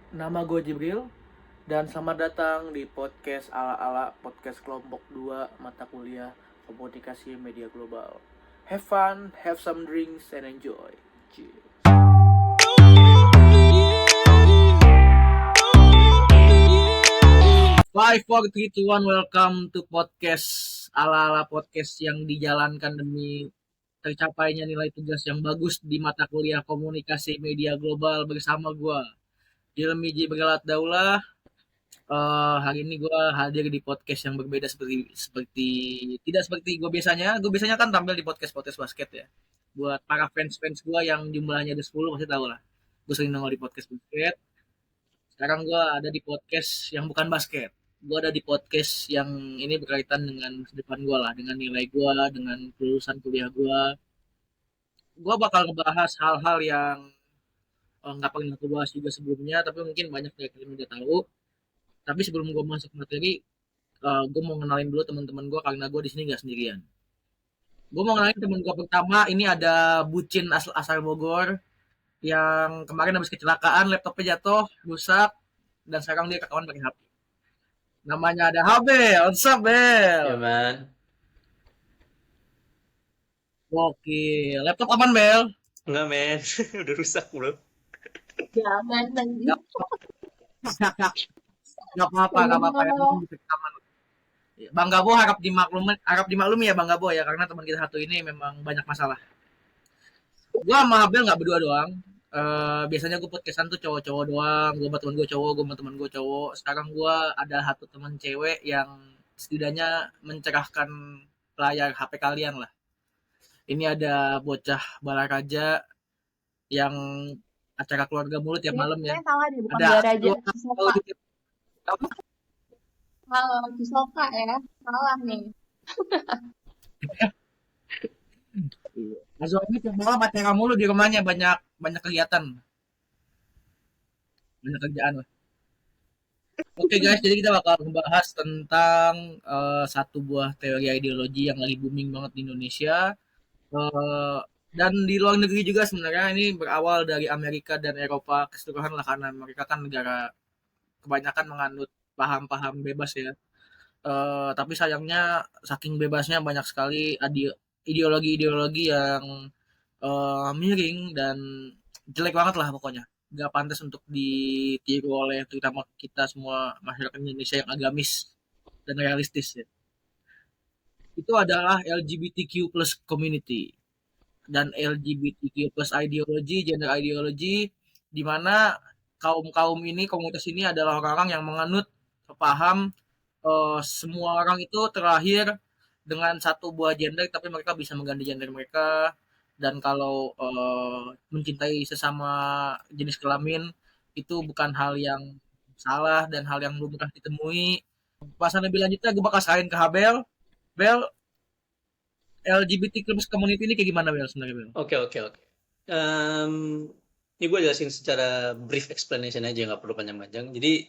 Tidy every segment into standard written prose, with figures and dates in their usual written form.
Nama gue Jibril dan selamat datang di podcast ala-ala podcast kelompok 2 mata kuliah Komunikasi Media Global. Have fun, have some drinks and enjoy. Cheers. 5, 4, 3, 2, 1, welcome to podcast ala-ala podcast yang dijalankan demi tercapainya nilai tugas yang bagus di mata kuliah Komunikasi Media Global bersama gue Ilmi Jibrilat Daulah. Hari ini gue hadir di podcast yang berbeda seperti seperti tidak seperti gue biasanya. Gue biasanya kan tampil di podcast-podcast basket ya. Buat para fans-fans gue yang jumlahnya ada 10 pasti tahu lah. Gue sering nongol di podcast basket. Sekarang gue ada di podcast yang bukan basket. Gue ada di podcast yang ini berkaitan dengan masa depan gue lah, dengan nilai gue, dengan kelulusan kuliah gue. Gue bakal ngebahas hal-hal yang nggak pernah gue bahas juga sebelumnya, tapi mungkin banyak dari kalian udah tahu. Tapi sebelum gue masuk materi, gue mau kenalin dulu teman-teman gue karena gue di sini nggak sendirian. Gue mau kenalin teman gue pertama, ini ada Bucin asal Bogor yang kemarin habis kecelakaan, laptopnya jatuh, rusak, dan sekarang dia ketahuan pakai HP. Namanya ada Habel, what's up Bel? Ya man, Oke, laptop aman Bel? enggak men, udah rusak bro. Jangan lagi. Gak, gak apa-apa, gak apa-apa, yang penting Oh, bisa aman. Bang Gabo harap dimaklumi ya Bang Gabo ya, karena teman kita satu ini memang banyak masalah. Gue sama Abel nggak berdua doang. Biasanya gue podcastan tuh cowok-cowok doang. Gue sama temen gue cowok, gue sama temen gue cowok. Sekarang gue ada satu temen cewek yang setidaknya mencerahkan layar HP kalian lah. Ini ada bocah Balaraja yang acara keluarga mulu tiap ini malam ya. saya salah nih, bukan Ada Baraja, dua Cisoka. gitu. Halo, Cisoka ya. Salah nih. Azwa ini tiap malam acara mulu di rumahnya, banyak banyak kegiatan, banyak kerjaan lah. Oke guys, jadi kita bakal membahas tentang satu buah teori ideologi yang lagi booming banget di Indonesia. Eh, dan di luar negeri juga sebenarnya ini berawal dari Amerika dan Eropa keseluruhan lah karena mereka kan negara kebanyakan menganut paham-paham bebas ya. Tapi sayangnya saking bebasnya banyak sekali ideologi-ideologi yang miring dan jelek banget lah pokoknya. Gak pantas untuk ditiru oleh terutama kita semua masyarakat Indonesia yang agamis dan realistis ya. Itu adalah LGBTQ plus community dan LGBTQ plus ideologi, gender ideologi, di mana kaum-kaum ini, komunitas ini adalah orang-orang yang menganut paham semua orang itu terlahir dengan satu buah gender, tapi mereka bisa mengganti gender mereka. Dan kalau mencintai sesama jenis kelamin itu bukan hal yang salah dan hal yang belum pernah ditemui. Pasan lebih lanjutnya gue bakal serahin ke Habel. Bel, LGBTQ plus community ini kayak gimana Bel sebenarnya Bel? Oke oke oke. Em, ini gue jelasin secara brief explanation aja, nggak perlu panjang-panjang. Jadi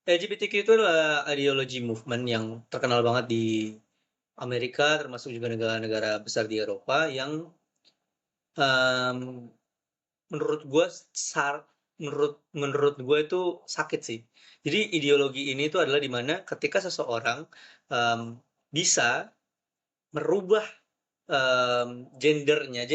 LGBTQ itu adalah ideologi movement yang terkenal banget di Amerika, termasuk juga negara-negara besar di Eropa yang em, menurut gue menurut gue itu sakit sih. Jadi ideologi ini tuh adalah dimana ketika seseorang em, bisa merubah gendernya,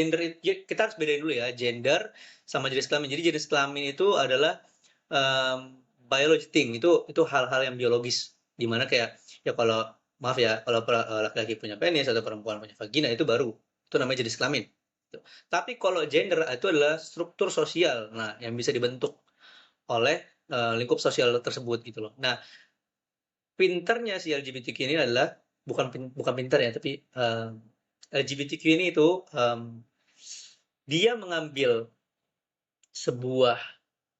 kita harus bedain dulu ya, gender sama jenis kelamin. Jadi jenis kelamin itu adalah um, biology thing, itu hal-hal yang biologis. Dimana kayak ya kalau maaf ya, kalau laki-laki punya penis atau perempuan punya vagina itu baru itu namanya jenis kelamin. Tapi kalau gender itu adalah struktur sosial, nah yang bisa dibentuk oleh lingkup sosial tersebut gitu loh. Nah, pinternya si LGBTQ ini adalah bukan pinter ya, tapi LGBTQ ini itu dia mengambil sebuah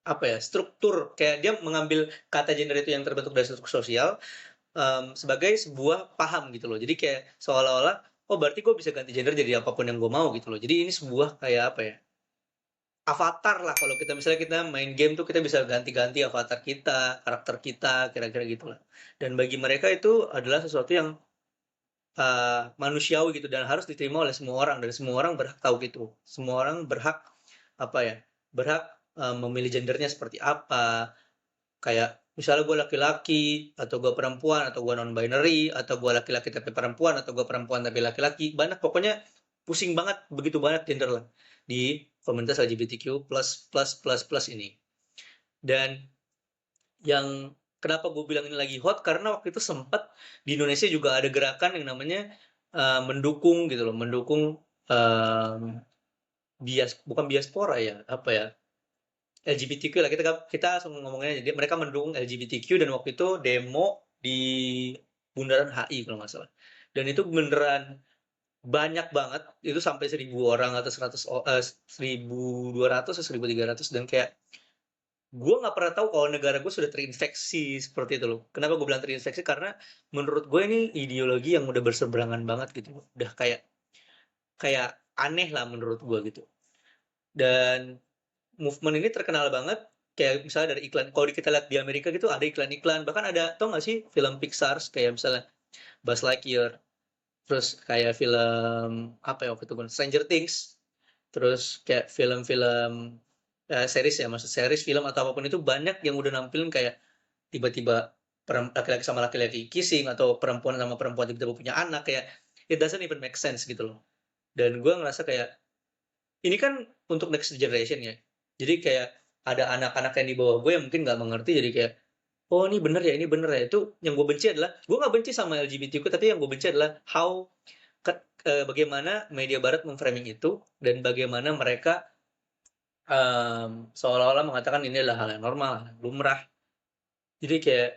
apa ya struktur kayak dia mengambil kata gender itu yang terbentuk dari struktur sosial sebagai sebuah paham gitu loh. Jadi kayak seolah-olah oh berarti gue bisa ganti gender jadi apapun yang gue mau gitu loh. Jadi ini sebuah kayak apa ya avatar lah kalau kita misalnya kita main game tuh kita bisa ganti-ganti avatar kita, karakter kita, kira-kira gitulah. Dan bagi mereka itu adalah sesuatu yang manusiawi gitu dan harus diterima oleh semua orang dan semua orang berhak tahu gitu. Semua orang berhak apa ya? Berhak memilih gendernya seperti apa, Kayak misalnya gue laki-laki, atau gue perempuan, atau gue non-binary, atau gue laki-laki tapi perempuan, atau gue perempuan tapi laki-laki. Banyak pokoknya pusing banget, begitu banyak gender lah di komunitas LGBTQ plus ini. Dan yang kenapa gue bilang ini lagi hot karena waktu itu sempat di Indonesia juga ada gerakan yang namanya mendukung gitu loh, mendukung bukan diaspora ya, apa ya? LGBTQ lah kita langsung ngomongnya jadi mereka mendukung LGBTQ dan waktu itu demo di Bundaran HI kalau nggak salah. Dan itu beneran banyak banget, itu sampai 1.000 orang atau 1.200 atau 1.300 dan kayak gue nggak pernah tahu kalau negara gue sudah terinfeksi seperti itu loh. Kenapa gue bilang terinfeksi? Karena menurut gue ini ideologi yang udah berseberangan banget gitu. Udah kayak kayak aneh lah menurut gue gitu. Dan movement ini terkenal banget kayak misalnya dari iklan kalau kita lihat di Amerika gitu ada iklan-iklan bahkan ada tau nggak sih film Pixar kayak misalnya Buzz Lightyear terus kayak film apa ya waktu itu Stranger Things terus kayak film-film series ya maksud series film atau apapun itu banyak yang udah nampilin kayak tiba-tiba laki-laki sama laki-laki kissing atau perempuan sama perempuan tiba-tiba punya anak kayak it doesn't even make sense gitu loh dan gue ngerasa kayak ini kan untuk next generation ya. Jadi kayak ada anak-anak yang di bawah gue yang mungkin nggak mengerti jadi kayak oh ini bener ya ini bener ya itu yang gue benci adalah gue nggak benci sama LGBTQ tapi yang gue benci adalah bagaimana media barat memframing itu dan bagaimana mereka seolah-olah mengatakan ini adalah hal yang normal, lumrah. Jadi kayak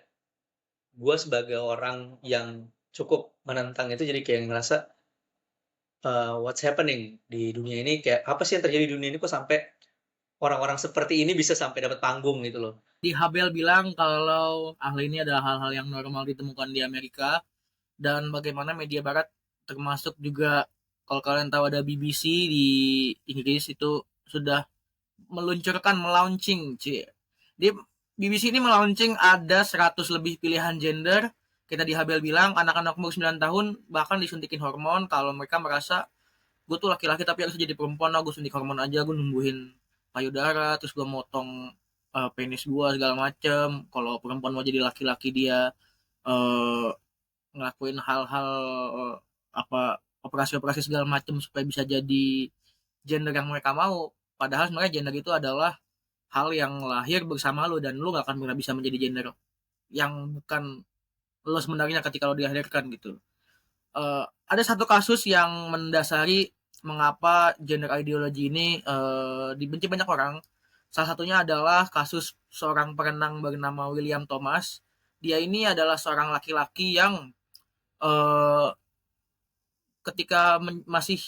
gue sebagai orang yang cukup menentang itu jadi kayak ngerasa what's happening di dunia ini kayak apa sih yang terjadi di dunia ini kok sampai orang-orang seperti ini bisa sampai dapat panggung gitu loh. Di Habel bilang kalau hal ini adalah hal-hal yang normal ditemukan di Amerika dan bagaimana media barat termasuk juga kalau kalian tahu ada BBC di Inggris itu sudah melaunching di BBC ini melaunching ada 100 lebih pilihan gender. Kita di Habel bilang anak-anak umur 9 tahun bahkan disuntikin hormon kalau mereka merasa gue tuh laki-laki tapi harus jadi perempuan, gue suntik hormon aja, gue numbuhin payudara terus gue motong penis gue segala macem. Kalau perempuan mau jadi laki-laki dia uh, ngelakuin hal-hal apa operasi-operasi segala macem supaya bisa jadi gender yang mereka mau. Padahal sebenarnya gender itu adalah hal yang lahir bersama lu dan lu gak akan pernah bisa menjadi gender yang bukan lo sebenarnya ketika lo dilahirkan gitu. Ada satu kasus yang mendasari mengapa gender ideologi ini dibenci banyak orang. Salah satunya adalah kasus seorang perenang bernama William Thomas. Dia ini adalah seorang laki-laki yang uh, ketika masih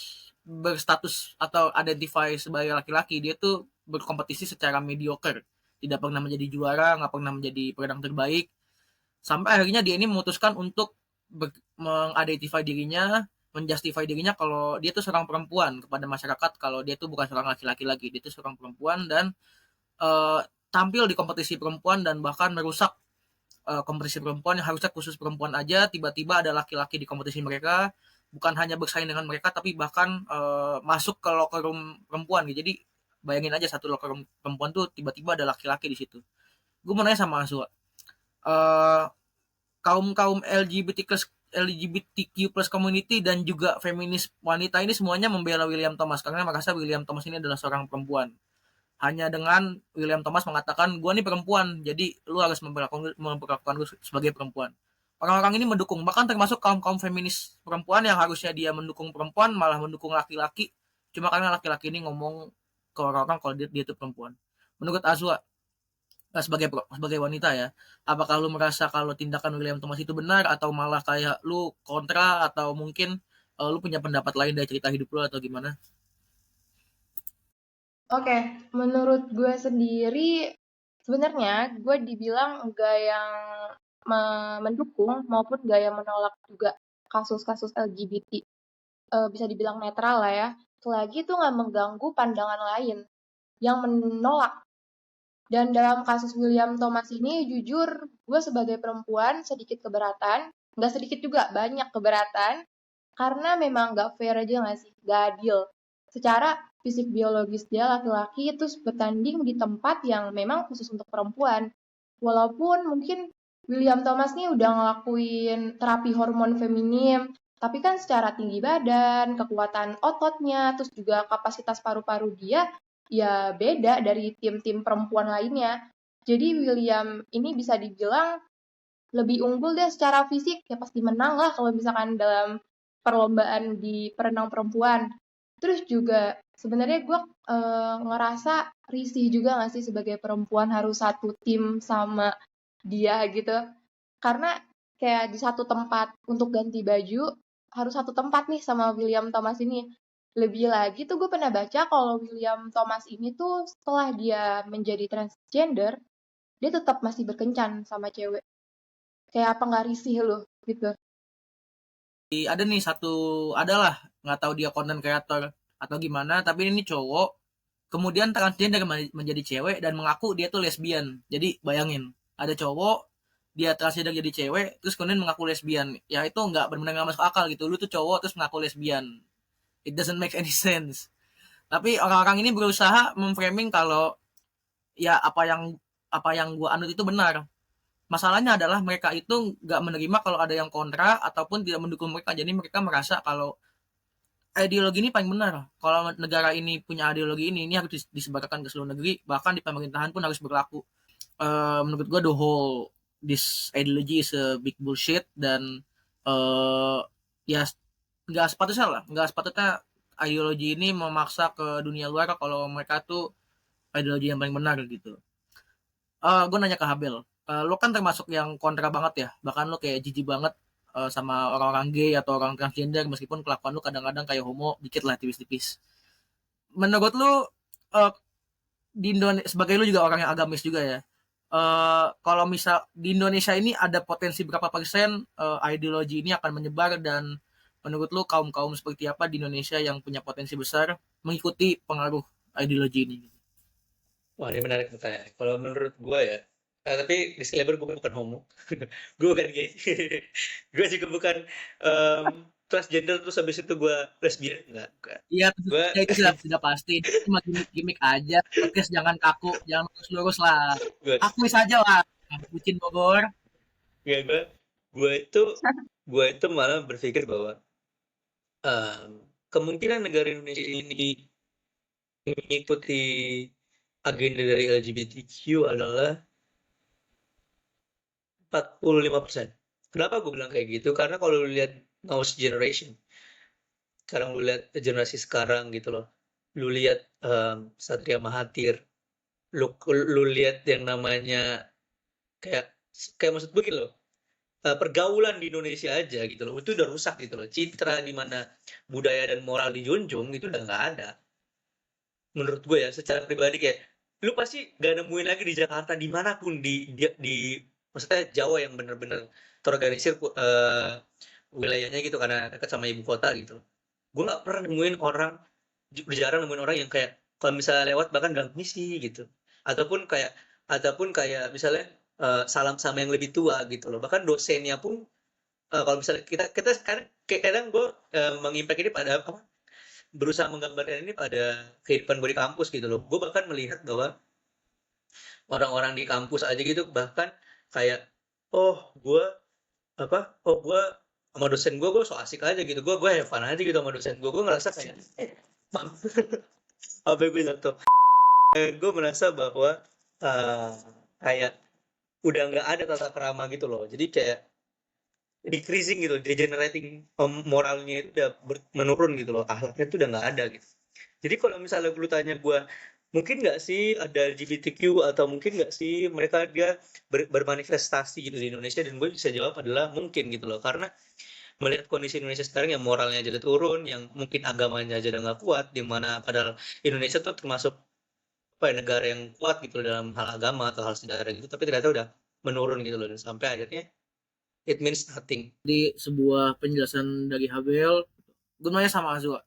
berstatus atau identify sebagai laki-laki, dia tuh berkompetisi secara mediocre. Tidak pernah menjadi juara, nggak pernah menjadi perenang terbaik. Sampai akhirnya dia ini memutuskan untuk mengidentify dirinya, menjustify dirinya kalau dia tuh seorang perempuan kepada masyarakat kalau dia tuh bukan seorang laki-laki lagi, dia tuh seorang perempuan dan tampil di kompetisi perempuan dan bahkan merusak kompetisi perempuan yang harusnya khusus perempuan aja, tiba-tiba ada laki-laki di kompetisi mereka, bukan hanya bersaing dengan mereka tapi bahkan masuk ke locker room perempuan gitu. Jadi bayangin aja satu locker room perempuan tuh tiba-tiba ada laki-laki di situ. Gue mau nanya sama Aswa, kaum LGBTQ plus community dan juga feminis wanita ini semuanya membela William Thomas karena merasa William Thomas ini adalah seorang perempuan. Hanya dengan William Thomas mengatakan gue nih perempuan, jadi lu harus memperlakukan gue sebagai perempuan. Orang-orang ini mendukung, bahkan termasuk kaum feminis perempuan yang harusnya dia mendukung perempuan malah mendukung laki-laki cuma karena laki-laki ini ngomong ke orang-orang kalau dia itu perempuan. Menurut Azwa, sebagai wanita ya, apakah lu merasa kalau tindakan William Thomas itu benar atau malah kayak lu kontra atau mungkin lu punya pendapat lain dari cerita hidup lu atau gimana? Oke, menurut gue sendiri sebenarnya gue dibilang gak yang mendukung maupun gak yang menolak juga kasus-kasus LGBT. Bisa dibilang netral lah ya. Selagi itu nggak mengganggu pandangan lain yang menolak. Dan dalam kasus William Thomas ini, jujur, gue sebagai perempuan sedikit keberatan. Nggak sedikit juga, banyak keberatan. Karena memang nggak fair aja nggak sih? Nggak adil. Secara fisik biologis dia laki-laki terus bertanding di tempat yang memang khusus untuk perempuan. Walaupun mungkin William Thomas nih udah ngelakuin terapi hormon feminim, tapi kan secara tinggi badan, kekuatan ototnya, terus juga kapasitas paru-paru dia, ya beda dari tim-tim perempuan lainnya. Jadi William ini bisa dibilang lebih unggul deh secara fisik, ya pasti menang lah kalau misalkan dalam perlombaan di perenang perempuan. Terus juga sebenarnya gue ngerasa risih juga nggak sih sebagai perempuan harus satu tim sama dia gitu. Karena kayak di satu tempat untuk ganti baju harus satu tempat nih sama William Thomas ini. Lebih lagi tuh gue pernah baca kalau William Thomas ini tuh setelah dia menjadi transgender, dia tetap masih berkencan sama cewek. Kayak apa nggak risih lu gitu. Ada nih satu, adalah nggak tahu dia content creator atau gimana, tapi ini cowok kemudian transgender menjadi cewek dan mengaku dia tuh lesbian. Jadi bayangin, ada cowok dia transgender jadi cewek terus kemudian mengaku lesbian, ya itu nggak benar-benar nggak masuk akal gitu. Lu tuh cowok terus mengaku lesbian, it doesn't make any sense. Tapi orang-orang ini berusaha memframing kalau ya apa yang gua anut itu benar. Masalahnya adalah mereka itu nggak menerima kalau ada yang kontra ataupun tidak mendukung mereka. Jadi mereka merasa kalau ideologi ini paling benar. Kalau negara ini punya ideologi ini harus disebarkan ke seluruh negeri. Bahkan di pemerintahan pun harus berlaku. Menurut gue the whole this ideology is a big bullshit, dan ya nggak sepatutnya ideologi ini memaksa ke dunia luar kalau mereka tuh ideologi yang paling benar gitu. Gue nanya ke Habel, lo kan termasuk yang kontra banget ya, bahkan lo kayak jijik banget sama orang-orang gay atau orang transgender, meskipun kelakuan lo kadang-kadang kayak homo dikit lah, tipis-tipis. Menurut lo, uh, di Indonesia, sebagai lo juga orang yang agamis juga ya, kalau misal di Indonesia ini ada potensi berapa persen ideologi ini akan menyebar, dan menurut lo kaum-kaum seperti apa di Indonesia yang punya potensi besar mengikuti pengaruh ideologi ini? Wah, ini menarik pertanyaan. Kalau menurut gue ya, tapi disclaimer gue bukan homo, gue bukan gay, gue juga bukan transgender terus habis itu gue lesbian, enggak, bukan. Iya, tentu Gue, saja itu sudah pasti. Itu cuma gimmick-gimmick aja. Podcast jangan kaku, jangan lurus-lurus lah. gue, Akui saja lah. Bucin Bogor. gue, gue itu, gue itu malah berpikir bahwa kemungkinan negara Indonesia ini mengikuti agenda dari LGBTQ adalah 45%. Kenapa gue bilang kayak gitu? Karena kalau lu lihat Now's Generation, sekarang lu lihat generasi sekarang gitu loh. Lu lihat Satria Mahathir, lu lihat yang namanya kayak kayak maksud gue gitu loh. Pergaulan di Indonesia aja gitu loh. Itu udah rusak gitu loh. Citra di mana budaya dan moral dijunjung itu udah nggak ada. Menurut gue ya, secara pribadi kayak lu pasti gak nemuin lagi di Jakarta dimanapun di maksudnya Jawa yang bener-bener terorganisir wilayahnya gitu karena dekat sama ibu kota gitu. Gue nggak pernah nemuin orang, jarang nemuin orang yang kayak kalau misalnya lewat bahkan gak misi gitu, ataupun kayak misalnya salam sama yang lebih tua gitu loh. Bahkan dosennya pun kalau misalnya kita sekarang kayak kadang gue mengimpact ini pada apa, berusaha menggambarkan ini pada kehidupan gue di kampus gitu loh. Gue bahkan melihat bahwa orang-orang di kampus aja gitu bahkan kayak, oh gue oh gue sama dosen gue so asik aja gitu, gue have fun aja gitu sama dosen gue ngerasa kayak maaf, apa gue jatuh, gue merasa bahwa eh, kayak udah nggak ada tata krama gitu loh, jadi kayak decreasing gitu, degenerating, moralnya itu udah menurun gitu loh, akhlaknya itu udah nggak ada gitu. Jadi kalau misalnya lu tanya gue, mungkin nggak sih ada LGBTQ atau mungkin nggak sih mereka dia bermanifestasi gitu di Indonesia, dan gue bisa jawab adalah mungkin gitu loh, karena melihat kondisi Indonesia sekarang yang moralnya jadi turun, yang mungkin agamanya aja udah nggak kuat, di mana padahal Indonesia tuh termasuk apa ya, negara yang kuat gitu loh dalam hal agama atau hal sejarah gitu, tapi ternyata udah menurun gitu loh, dan sampai akhirnya it means nothing. Di sebuah penjelasan dari Habel, gue nanya sama Azwa.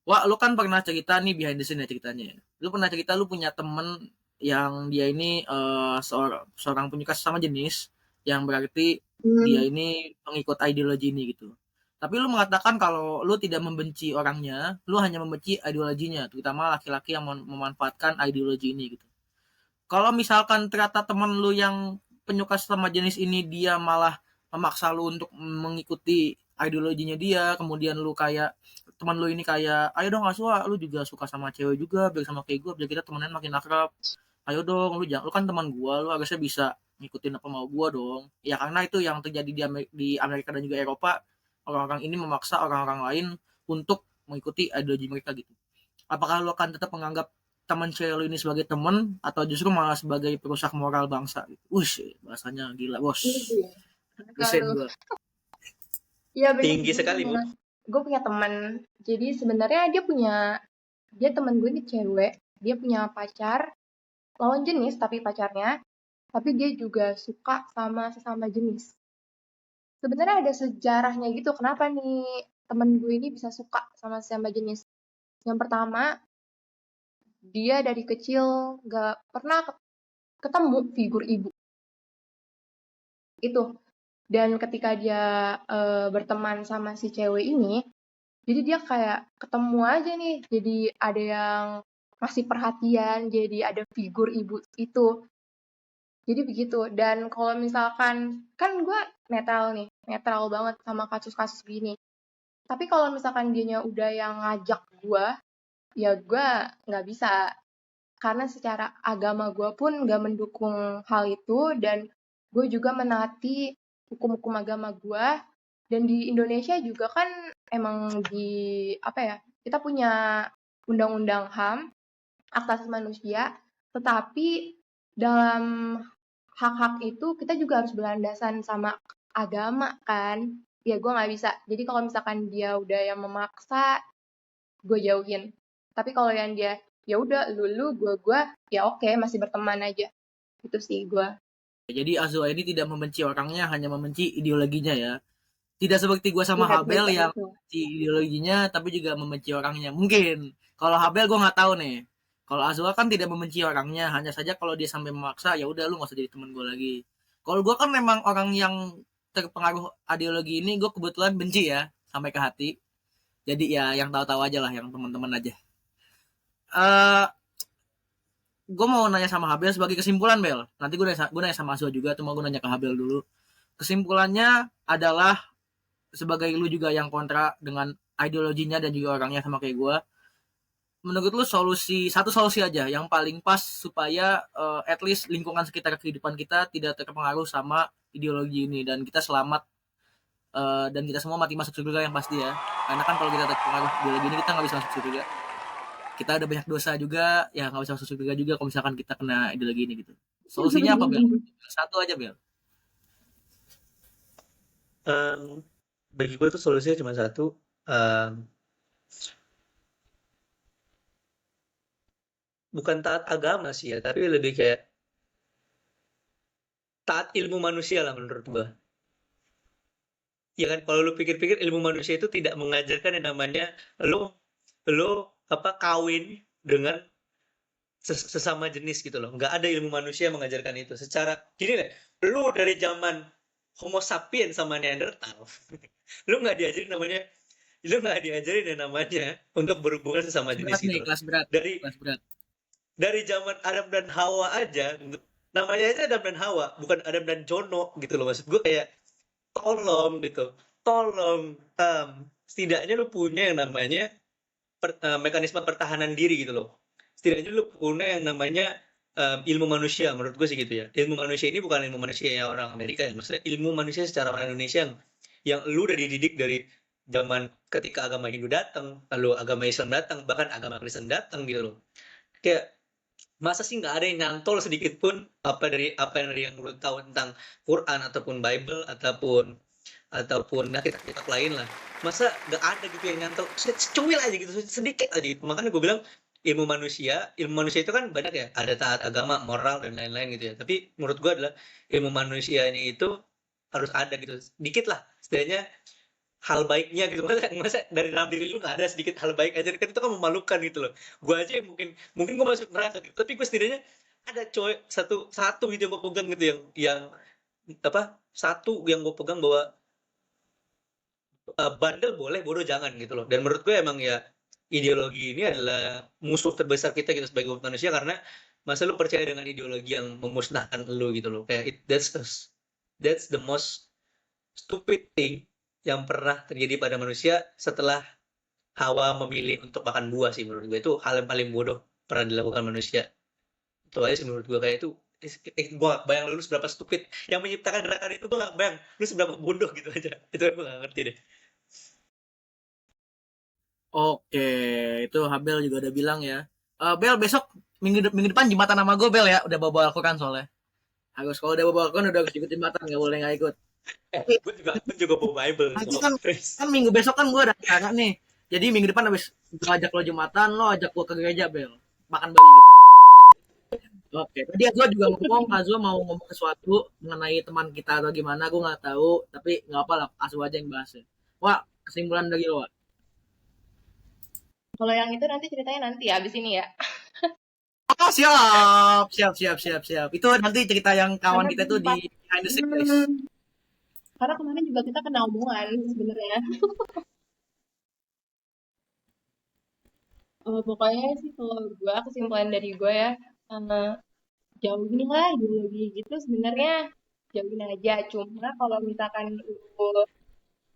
Wah, lu kan pernah cerita nih behind the scene ya ceritanya. Lu pernah cerita lu punya temen yang dia ini seorang penyuka sesama jenis, yang berarti dia Hmm. ini pengikut ideologi ini gitu. Tapi lu mengatakan kalau lu tidak membenci orangnya, lu hanya membenci ideologinya, terutama laki-laki yang memanfaatkan ideologi ini gitu. Kalau misalkan ternyata teman lu yang penyuka sama jenis ini dia malah memaksa lu untuk mengikuti ideologinya dia, kemudian lu kayak teman lu ini kayak, ayo dong Aswa, lu juga suka sama cewek juga, biar sama kayak gue, biar kita temenan makin akrab. Ayo dong, lu kan teman gua, lu harusnya bisa ngikutin apa mau gua dong. Ya karena itu yang terjadi di Amerika dan juga Eropa, orang-orang ini memaksa orang-orang lain untuk mengikuti ideologi mereka gitu. Apakah lu akan tetap menganggap teman cewek lu ini sebagai teman atau justru malah sebagai perusak moral bangsa gitu? Wush, bahasanya gila, bos. Iya. Desain Kalau gua. iya bener, Tinggi sekali, Bu. gue punya teman. Jadi sebenarnya dia teman gue ini cewek. Dia punya pacar lawan jenis tapi pacarnya, tapi dia juga suka sama sesama jenis. Sebenarnya ada sejarahnya gitu. Kenapa nih temen gue ini bisa suka sama sesama jenis? Yang pertama, dia dari kecil gak pernah ketemu figur ibu itu. Dan ketika dia berteman sama si cewek ini, jadi dia kayak ketemu aja nih. Jadi ada yang ngasih perhatian, jadi ada figur ibu itu. Jadi begitu. Dan kalau misalkan, kan gue netral nih, netral banget sama kasus-kasus gini. Tapi kalau misalkan dianya udah yang ngajak gue, ya gue nggak bisa. Karena secara agama gue pun nggak mendukung hal itu, dan gue juga menaati hukum-hukum agama gue. Dan di Indonesia juga kan emang apa ya, kita punya undang-undang HAM, Hak Asasi Manusia, tetapi dalam hak-hak itu kita juga harus berlandasan sama agama kan. Ya gue nggak bisa. Jadi kalau misalkan dia udah yang memaksa, gue jauhin. Tapi kalau yang dia ya udah lu gue ya oke, masih berteman aja. Itu sih gue. Jadi Azwa ini tidak membenci orangnya, hanya membenci ideologinya ya. Tidak seperti gue sama Lihat Habel berita yang itu. membenci ideologinya tapi juga membenci orangnya. Mungkin kalau Habel gue nggak tahu nih. Kalau Azwa kan tidak membenci orangnya, hanya saja kalau dia sampai memaksa ya udah lu nggak usah jadi teman gue lagi. Kalau gue kan memang orang yang terpengaruh ideologi ini, gue kebetulan benci ya sampai ke hati. Jadi ya yang tahu-tahu aja lah, yang teman-teman aja. Gue mau nanya sama Habel sebagai kesimpulan, Bel. Nanti gue nanya sama Azwa juga, cuma gue nanya ke Habel dulu. Kesimpulannya adalah sebagai lu juga yang kontra dengan ideologinya dan juga orangnya sama kayak gue, menurut lu satu solusi aja yang paling pas supaya at least lingkungan sekitar kehidupan kita tidak terpengaruh sama ideologi ini dan kita selamat, dan kita semua mati masuk surga yang pasti ya, karena kan kalau kita terpengaruh ideologi ini kita nggak bisa masuk surga, kita ada banyak dosa juga ya, nggak bisa masuk surga juga kalau misalkan kita kena ideologi ini gitu. Solusinya apa, Bel? Satu aja, Bel. Bagi gue tuh solusinya cuma satu. Bukan taat agama sih ya, tapi lebih kayak taat ilmu manusia lah menurut gue. Ya kan, kalau lu pikir-pikir ilmu manusia itu tidak mengajarkan yang namanya lu kawin dengan sesama jenis gitu loh. Nggak ada ilmu manusia yang mengajarkan itu. Secara gini deh, lu dari zaman Homo sapiens sama Neanderthal, lu nggak diajarin yang namanya untuk berhubungan sesama jenis Berat gitu nih, loh. kelas berat. Dari Kelas berat. dari zaman Adam dan Hawa aja, namanya aja Adam dan Hawa, bukan Adam dan Jono gitu loh. Maksud gue kayak tolong gitu, tolong setidaknya lu punya yang namanya mekanisme pertahanan diri gitu loh. Setidaknya lu punya yang namanya ilmu manusia, menurut gue sih gitu ya. Ilmu manusia ini bukan ilmu manusia yang orang Amerika ya, maksudnya ilmu manusia secara orang Indonesia yang lu udah dididik dari zaman ketika agama Hindu datang, lalu agama Islam datang, bahkan agama Kristen datang gitu loh. Kayak masa sih nggak ada yang nyantol sedikit pun apa yang lu tahu tentang Quran ataupun Bible ataupun kitab-kitab lain lah. Masa nggak ada gitu yang nyantol secuil aja gitu, sedikit aja gitu. Makanya gue bilang ilmu manusia itu kan banyak ya, ada taat agama, moral dan lain-lain gitu ya. Tapi menurut gue adalah ilmu manusia ini itu harus ada gitu, sedikit lah setidaknya hal baiknya gitu. Masa dari dalam diri lu nggak ada sedikit hal baik aja, kan itu kan memalukan gitu loh. Gue aja mungkin gue masuk neraka gitu, tapi gue setidaknya ada coy satu gitu yang gue pegang gitu, yang satu yang gue pegang bahwa bandel boleh, bodoh jangan gitu loh. Dan menurut gue emang ya ideologi ini adalah musuh terbesar kita gitu sebagai umat manusia, karena Masa lu percaya dengan ideologi yang memusnahkan lu gitu loh. Kayak that's the most stupid thing yang pernah terjadi pada manusia setelah Hawa memilih untuk makan buah sih menurut gue. Itu hal yang paling bodoh pernah dilakukan manusia. Itu aja sih menurut gue kayak itu gue gak bayang lu seberapa stupid yang menciptakan gerakan itu, gue gak bayang lu seberapa bodoh gitu aja. Itu gue gak ngerti deh. Oke, itu Habel juga udah bilang ya. Bel besok minggu depan Jumatan sama gue Bel ya. Udah bawa Al-Quran soalnya. Harus kalau udah bawa Al-Quran udah harus ikut Jumatan, nggak boleh nggak ikut. Tapi Gue juga bawa Bible nanti kok. kan kan minggu besok kan gue ada acara nih. Jadi minggu depan habis gue ajak lo Jumatan, lo ajak gue ke gereja Bel. Makan babi gitu. Oke, tadi Azwa juga ngomong, Azwa mau ngomong sesuatu mengenai teman kita atau gimana, gue nggak tahu. Tapi nggak apa lah, Azwa aja yang bahas ya. Wah, kesimpulan dari lo, Wak. Kalau yang itu nanti ceritanya nanti ya, abis ini ya. Oh, siap, siap, siap, siap, siap. Itu nanti cerita yang kawan Karena kita tuh di sempat, behind the scene, guys. karena kemarin juga kita kena omongan sebenarnya. Pokoknya sih kalau gue, kesimpulan dari gue ya, eh, jauhin lah ideologi gitu sebenarnya, jauhin aja. Cuma kalau misalkan lu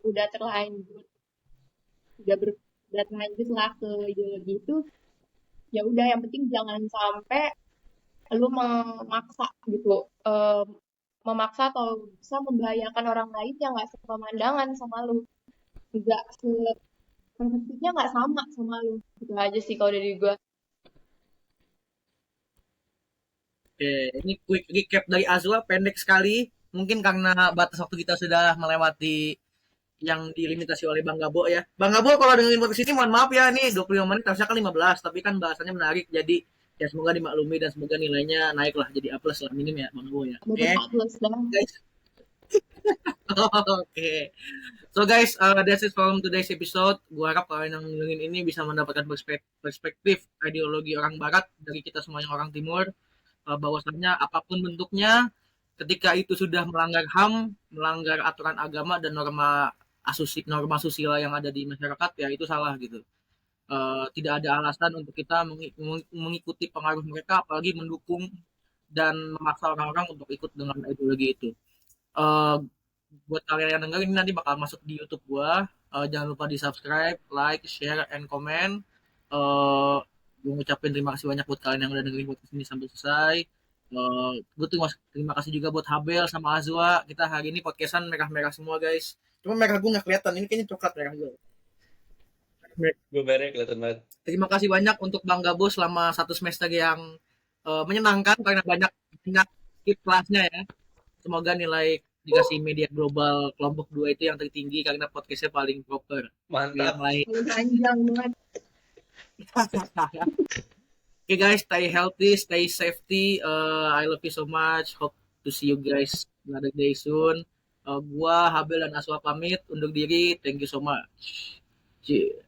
udah terlanjur, udah berlanjut lah ke ideologi itu, ya udah yang penting jangan sampai lu memaksa gitu, memaksa atau bisa membahayakan orang lain yang nggak sepemandangan sama lu, nggak persepsinya nggak sama lu, gitu aja sih kalau dari gue. Oke, ini quick recap dari Azwa, pendek sekali. Mungkin karena batas waktu kita sudah melewati yang dilimitasi oleh Bang Gabo ya. Bang Gabo kalau dengerin podcast ini mohon maaf ya, nih 25 menit harusnya kan 15, tapi kan bahasannya menarik. Jadi ya semoga dimaklumi dan semoga nilainya naik lah jadi A+ lah minim ya Bang Gabo ya. Dapat Oke, A plus dah. guys. Oke. So guys, that's it from today's episode. Gua harap kalian yang dengerin ini bisa mendapatkan perspektif ideologi orang barat dari kita semua yang orang timur, bahwasannya apapun bentuknya, ketika itu sudah melanggar HAM, melanggar aturan agama dan norma susila yang ada di masyarakat, ya itu salah gitu. Tidak ada alasan untuk kita mengikuti pengaruh mereka, apalagi mendukung dan memaksa orang-orang untuk ikut dengan ideologi itu. Eh, Buat kalian yang dengerin ini nanti bakal masuk di YouTube gua. Jangan lupa di subscribe, like, share, and comment. Uh, gue ngucapin terima kasih banyak buat kalian yang udah dengerin podcast ini sampai selesai. Gue terima kasih juga buat Habel sama Azwa. Kita hari ini podcastan merah-merah semua guys. Cuma merah gue nggak kelihatan. Ini kayaknya coklat merah gue. Gue merek kelihatan banget. Terima kasih banyak untuk Bang Gabo selama 1 semester yang menyenangkan karena banyak banyak kelasnya ya. Semoga nilai dikasih media global kelompok 2 itu yang tertinggi karena podcastnya paling proper. Yang Mantap. lain. Panjang banget. Okay guys, stay healthy, stay safety. I love you so much. Hope to see you guys another day soon. Gua Habel dan Aswa pamit undur diri. Thank you so much. Cheers.